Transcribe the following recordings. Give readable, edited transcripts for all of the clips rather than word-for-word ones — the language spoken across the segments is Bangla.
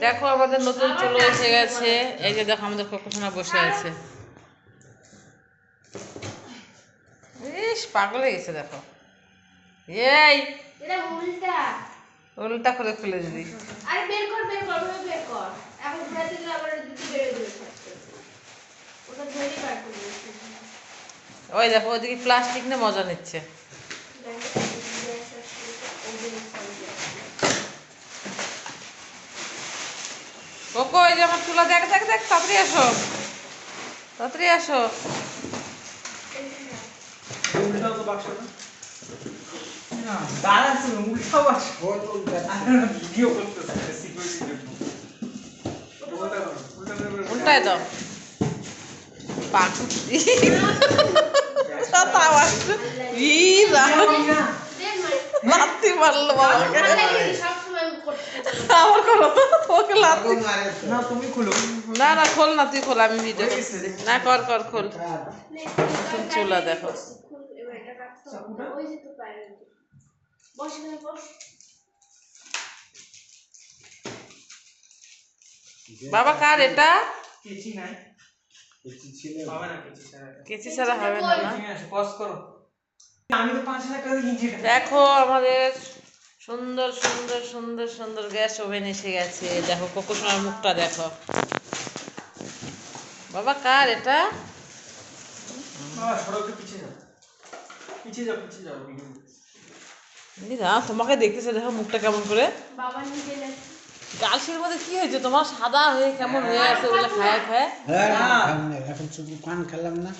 দেখো আমাদের নতুন চুলো এসে গেছে। এই যে দেখো আমাদের কোকোসোনা বসে আছে। ইস পাগল হয়ে গেছে দেখো। এই এটা উল্টা উল্টা করে ফেলে দিবি। আরে বের কর বের কর এখন ঘুরাতে দিলে আবার দুটো বের হয়ে যাবে ওটা ধরেই বার করে দিয়েছি ওই দেখো ওদিকে প্লাস্টিক নিয়ে মজা নিচ্ছে। কোকো এই যে আমার চুলা দেখ দেখ দেখ তাড়াতাড়ি আসো তাড়াতাড়ি আসো। উল্টাও তো বাক্স না দাঁড়া শুনো উল্টাও বাক্স ভিডিও করতেছে সিকিউরিটির জন্য উল্টায় দাও পাখি লাত্তি মারলো বাবাকে। আমার করো ওকে লাত্তি না তুমি খুলো না না খোল না তুই খোল আমি ভিডিও না কর কর খোল। চুলা দেখো বাবা কার এটা? কেচি নাই কেচি ছিল হবে না কেচি ছাড়া কেচি ছাড়া হবে না না পজ করো আমি তো 5000 টাকা কিনছি দেখো আমাদের সুন্দর সুন্দর সুন্দর সুন্দর গ্যাস ওভেন এসে গেছে। দেখো কোকোসোনার মুখটা দেখো বাবা কার এটা? বাবা সরকে পিছিয়ে যাও দিদা তোমাকে দেখতেছে দেখো মুখটা কেমন করে। বাবা নিজে গালসির মধ্যে কি হয়েছে তোমার সাদা হয়ে কেমন হয়ে আছে ওগুলো খায় খায় এখন শুধু পান খেলাম না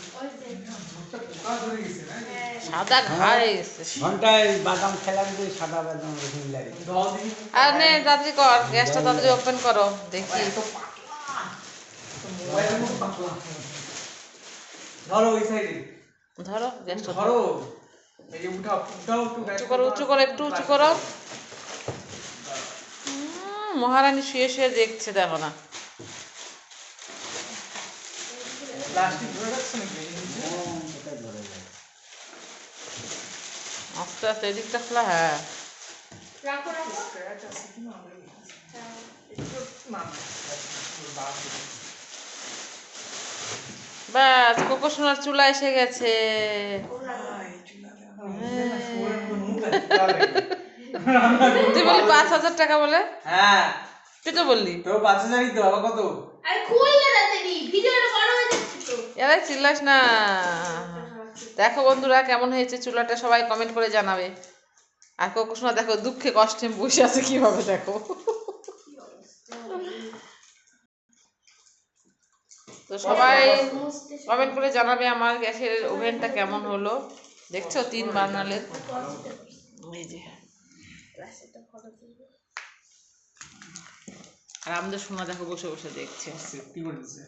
সাদা ঘা হয়ে গেছে। ঘন্টায় বাদাম খেলাম যে সাদা বাদাম রকম লাগে আর নে তাড়াতাড়ি কর গ্যাসটা তাড়াতাড়ি ওপেন করো দেখি। ধরো ওই সাইডে ধরো গ্যাসটা ধরো এই যে উঠাও একটু উঁচু করো উঁচু করো একটু উঁচু করো। মহারানী শুয়ে শুয়ে দেখছে দেখো না। প্লাস্টিক ধরে রাখছো নাকি আস্তে আস্তে এদিকটা খোলা হ্যাঁ রাখো ব্যাস কোকোসোনার চুলা এসে গেছে। তুই বললি 5000 টাকা বলে? হ্যাঁ তুই তো বললি তো 5000ই তো আবার কত আরে খুল না তাড়াতাড়ি ভিডিওটা বড় হয়ে যাচ্ছে তো এরাই চিল্লাস না। দেখো বন্ধুরা কেমন হয়েছে চুলাটা সবাই কমেন্ট করে জানাবে। আর কোকোসোনা দেখো দুঃখে কষ্টে বসে আছে কিভাবে দেখো। তো সবাই কমেন্ট করে জানাবে আমার গ্যাসের ওভেনটা কেমন হলো। দেখছো 3 বার্নারের এই যে। আর আমাদের সোনা দেখো বসে বসে দেখছে। সেফটি করে দিছে